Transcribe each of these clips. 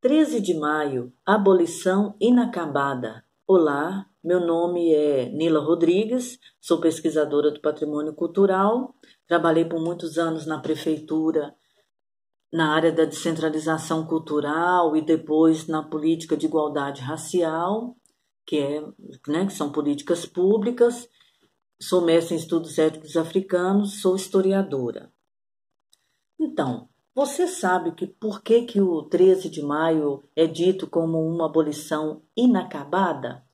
13 de maio, abolição inacabada. Olá, meu nome é Nila Rodrigues, sou pesquisadora do patrimônio cultural, trabalhei por muitos anos na prefeitura, na área da descentralização cultural e depois na política de igualdade racial, que são políticas públicas. Sou mestre em estudos étnicos africanos, sou historiadora. Então, você sabe por que o 13 de maio é dito como uma abolição inacabada?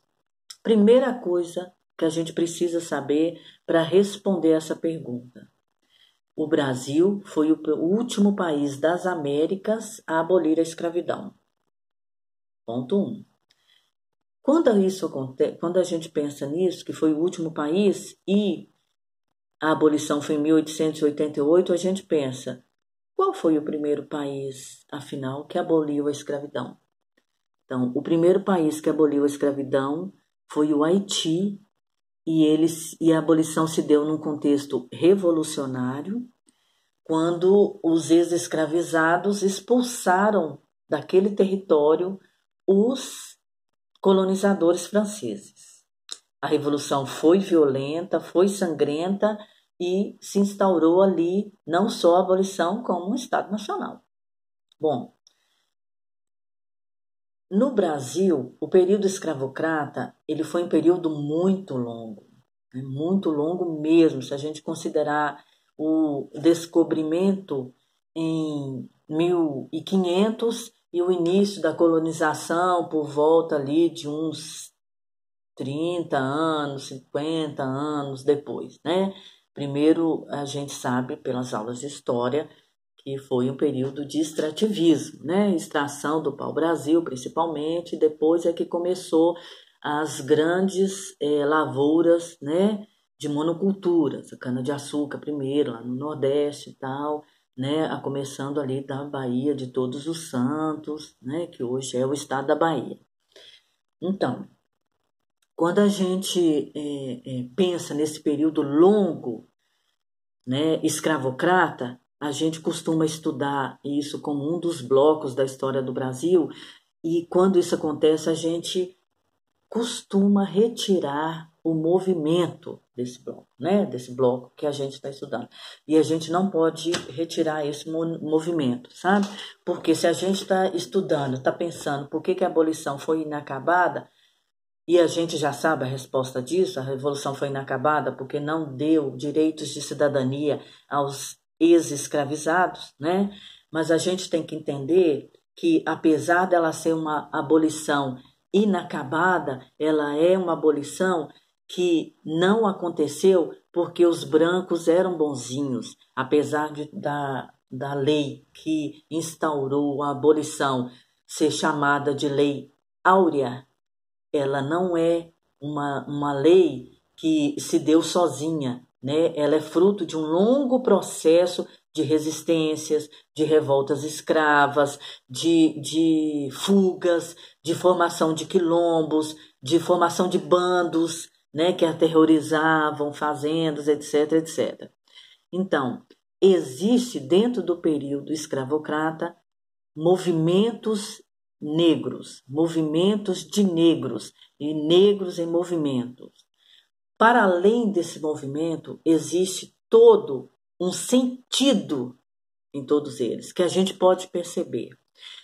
Primeira coisa que a gente precisa saber para responder essa pergunta. O Brasil foi o último país das Américas a abolir a escravidão. Ponto 1. Quando a gente pensa nisso, que foi o último país e a abolição foi em 1888, a gente pensa, qual foi o primeiro país, afinal, que aboliu a escravidão? Então, o primeiro país que aboliu a escravidão foi o Haiti, e a abolição se deu num contexto revolucionário, quando os ex-escravizados expulsaram daquele território os colonizadores franceses. A revolução foi violenta, foi sangrenta e se instaurou ali não só a abolição, como um Estado Nacional. Bom, no Brasil, o período escravocrata ele foi um período muito longo mesmo, se a gente considerar o descobrimento em 1500 e o início da colonização por volta ali de uns 30 anos, 50 anos depois, né? Primeiro, a gente sabe pelas aulas de história que foi um período de extrativismo, né? Extração do pau-brasil, principalmente, e depois é que começou as grandes lavouras, né? De monoculturas, a cana-de-açúcar primeiro, lá no Nordeste e tal, né? Começando ali da Bahia de Todos os Santos, né? Que hoje é o estado da Bahia. Então, quando a gente pensa nesse período longo, né, escravocrata, a gente costuma estudar isso como um dos blocos da história do Brasil, e quando isso acontece, a gente costuma retirar o movimento desse bloco, né, desse bloco que a gente está estudando. E a gente não pode retirar esse movimento, sabe? Porque se a gente está estudando, está pensando por que a abolição foi inacabada, e a gente já sabe a resposta disso, a revolução foi inacabada porque não deu direitos de cidadania aos ex-escravizados, né? Mas a gente tem que entender que, apesar dela ser uma abolição inacabada, ela é uma abolição que não aconteceu porque os brancos eram bonzinhos, apesar da lei que instaurou a abolição ser chamada de Lei Áurea. Ela não é uma lei que se deu sozinha, né? Ela é fruto de um longo processo de resistências, de revoltas escravas, de fugas, de formação de quilombos, de formação de bandos, né? Que aterrorizavam fazendas, etc, etc. Então, existe dentro do período escravocrata movimentos de negros e negros em movimentos. Para além desse movimento, existe todo um sentido em todos eles, que a gente pode perceber.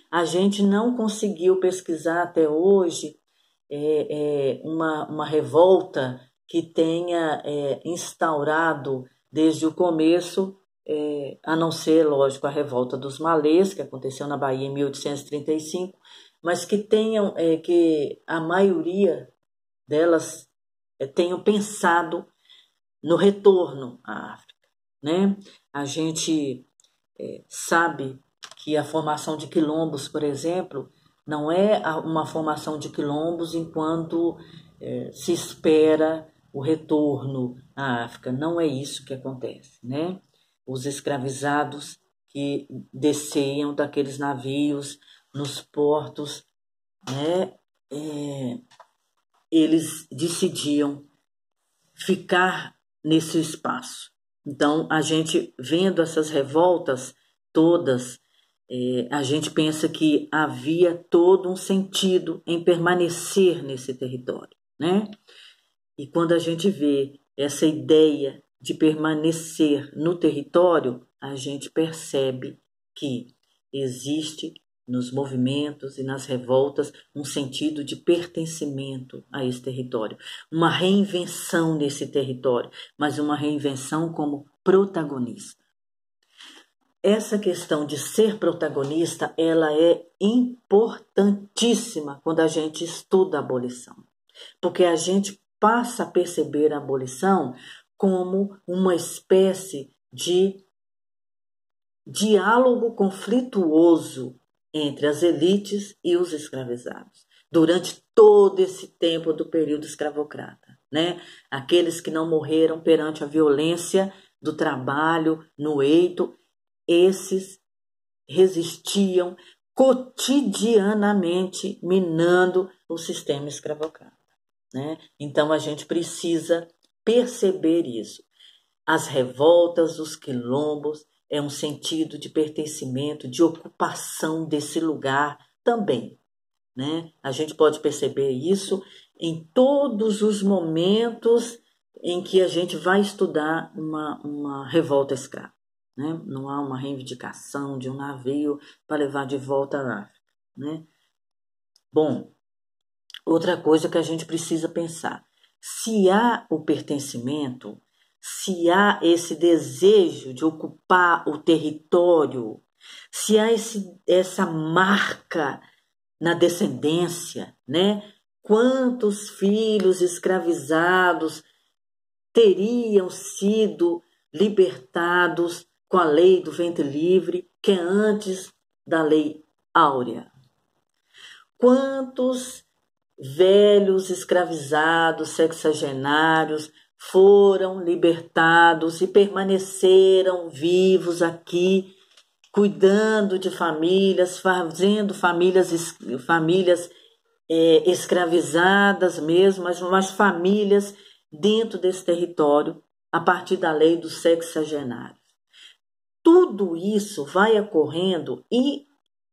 A gente não conseguiu pesquisar até hoje uma revolta que tenha instaurado desde o começo, a não ser, lógico, a revolta dos malês, que aconteceu na Bahia em 1835, mas que tenham, que a maioria delas tenham pensado no retorno à África, né? A gente sabe que a formação de quilombos, por exemplo, não é uma formação de quilombos enquanto se espera o retorno à África. Não é isso que acontece, né? Os escravizados que desciam daqueles navios nos portos, né? Eles decidiam ficar nesse espaço. Então, a gente vendo essas revoltas todas a gente pensa que havia todo um sentido em permanecer nesse território, né? E quando a gente vê essa ideia de permanecer no território, a gente percebe que existe nos movimentos e nas revoltas um sentido de pertencimento a esse território, uma reinvenção desse território, mas uma reinvenção como protagonista. Essa questão de ser protagonista, ela é importantíssima quando a gente estuda a abolição, porque a gente passa a perceber a abolição como uma espécie de diálogo conflituoso entre as elites e os escravizados, durante todo esse tempo do período escravocrata, né? Aqueles que não morreram perante a violência do trabalho no eito, esses resistiam cotidianamente, minando o sistema escravocrata, né? Então a gente precisa perceber isso. As revoltas, os quilombos, é um sentido de pertencimento, de ocupação desse lugar também, né? A gente pode perceber isso em todos os momentos em que a gente vai estudar uma revolta escrava, né? Não há uma reivindicação de um navio para levar de volta a África, né? Bom, outra coisa que a gente precisa pensar, se há o pertencimento, se há esse desejo de ocupar o território, se há essa marca na descendência, né? Quantos filhos escravizados teriam sido libertados com a lei do ventre livre, que é antes da lei áurea? Quantos velhos escravizados, sexagenários, foram libertados e permaneceram vivos aqui, cuidando de famílias, fazendo famílias escravizadas mesmo, mas famílias dentro desse território, a partir da lei dos sexagenários. Tudo isso vai ocorrendo e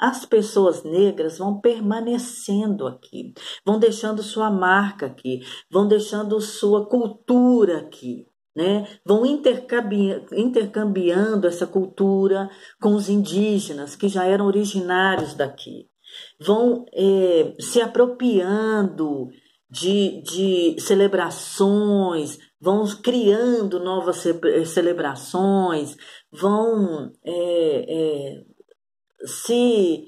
as pessoas negras vão permanecendo aqui, vão deixando sua marca aqui, vão deixando sua cultura aqui, né? Vão intercambiando essa cultura com os indígenas que já eram originários daqui, vão se apropriando de celebrações, vão criando novas celebrações, vão se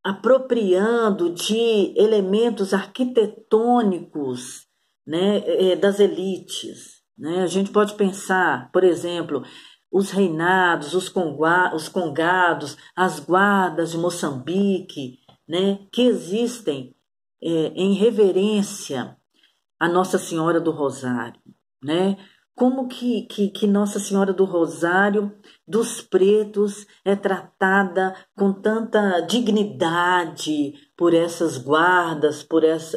apropriando de elementos arquitetônicos, né, das elites, né? A gente pode pensar, por exemplo, os reinados, os congados, as guardas de Moçambique, né, que existem em reverência a Nossa Senhora do Rosário, né? Como que Nossa Senhora do Rosário dos Pretos é tratada com tanta dignidade por essas guardas,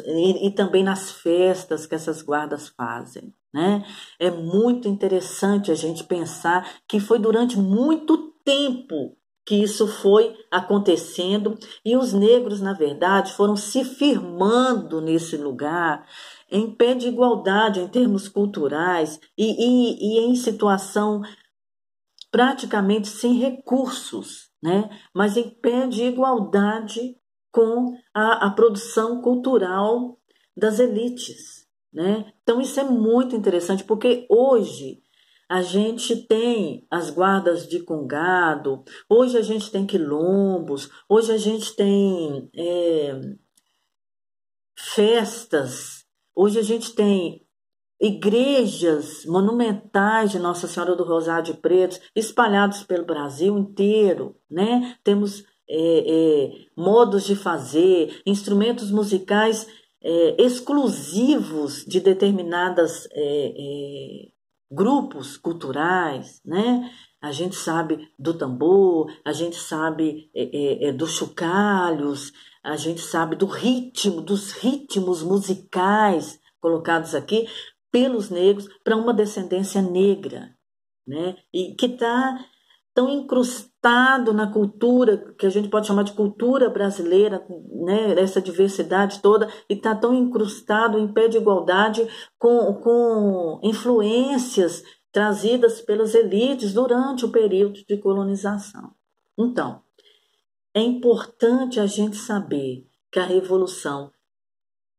e também nas festas que essas guardas fazem, né? É muito interessante a gente pensar que foi durante muito tempo que isso foi acontecendo e os negros, na verdade, foram se firmando nesse lugar em pé de igualdade em termos culturais e em situação praticamente sem recursos, né? Mas em pé de igualdade com a produção cultural das elites, né? Então isso é muito interessante, porque hoje a gente tem as guardas de congado, hoje a gente tem quilombos, hoje a gente tem festas, hoje a gente tem igrejas monumentais de Nossa Senhora do Rosário de Pretos espalhados pelo Brasil inteiro, né? Temos modos de fazer, instrumentos musicais exclusivos de determinadas grupos culturais, né? A gente sabe do tambor, a gente sabe dos chocalhos, a gente sabe dos ritmos musicais colocados aqui pelos negros para uma descendência negra, né? E que está tão incrustado na cultura, que a gente pode chamar de cultura brasileira, né, essa diversidade toda, e está tão incrustado em pé de igualdade com influências trazidas pelas elites durante o período de colonização. Então, é importante a gente saber que a revolução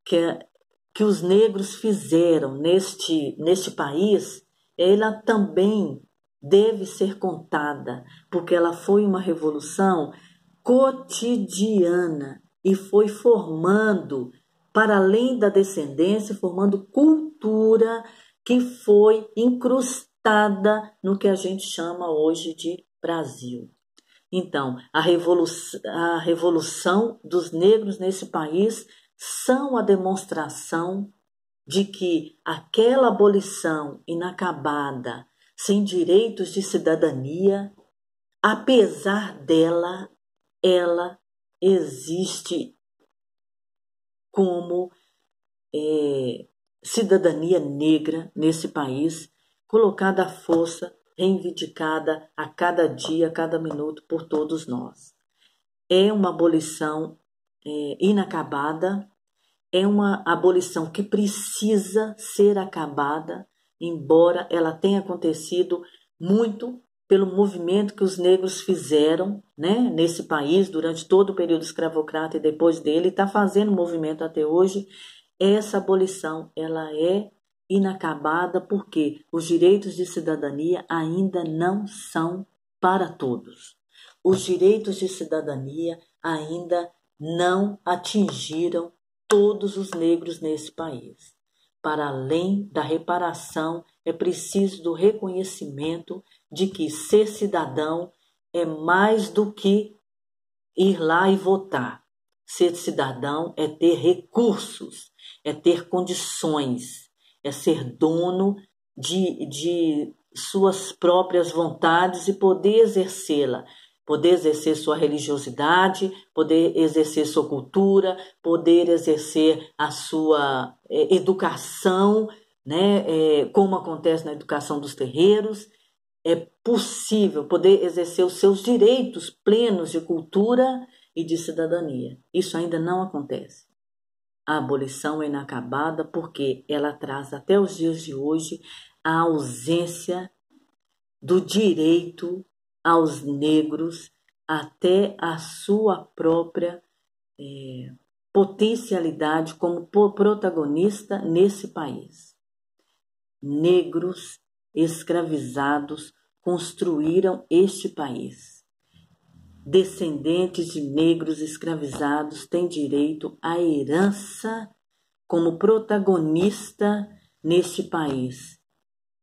que os negros fizeram neste país, ela também deve ser contada, porque ela foi uma revolução cotidiana e foi formando, para além da descendência, formando cultura que foi incrustada no que a gente chama hoje de Brasil. Então, a revolução dos negros nesse país são a demonstração de que aquela abolição inacabada, sem direitos de cidadania, apesar dela, ela existe como cidadania negra nesse país, colocada à força, reivindicada a cada dia, a cada minuto por todos nós. É uma abolição inacabada, é uma abolição que precisa ser acabada, embora ela tenha acontecido muito pelo movimento que os negros fizeram, né, nesse país durante todo o período escravocrata e depois dele, está fazendo movimento até hoje. Essa abolição ela é inacabada porque os direitos de cidadania ainda não são para todos. Os direitos de cidadania ainda não atingiram todos os negros nesse país. Para além da reparação, é preciso do reconhecimento de que ser cidadão é mais do que ir lá e votar. Ser cidadão é ter recursos, é ter condições, é ser dono de suas próprias vontades e poder exercê-la. Poder exercer sua religiosidade, poder exercer sua cultura, poder exercer a sua educação, né? Como acontece na educação dos terreiros. É possível poder exercer os seus direitos plenos de cultura e de cidadania. Isso ainda não acontece. A abolição é inacabada porque ela traz até os dias de hoje a ausência do direito aos negros até a sua própria potencialidade como protagonista nesse país. Negros escravizados construíram este país. Descendentes de negros escravizados têm direito à herança como protagonista neste país.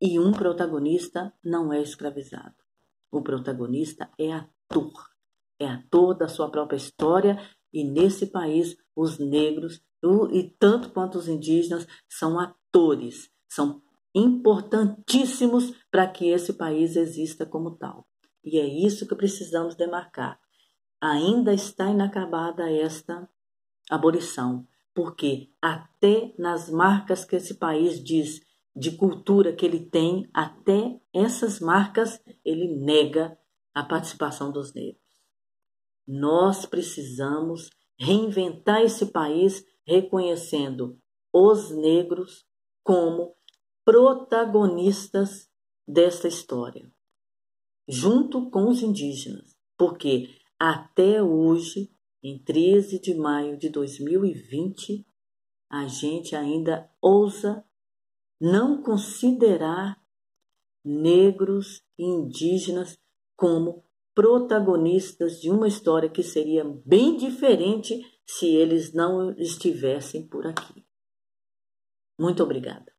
E um protagonista não é escravizado. O protagonista é ator da sua própria história, e nesse país os negros, e tanto quanto os indígenas, são atores, são importantíssimos para que esse país exista como tal. E é isso que precisamos demarcar. Ainda está inacabada esta abolição, porque até nas marcas que esse país diz de cultura que ele tem, até essas marcas ele nega a participação dos negros. Nós precisamos reinventar esse país reconhecendo os negros como protagonistas desta história, junto com os indígenas, porque até hoje, em 13 de maio de 2020, a gente ainda ousa não considerar negros e indígenas como protagonistas de uma história que seria bem diferente se eles não estivessem por aqui. Muito obrigada.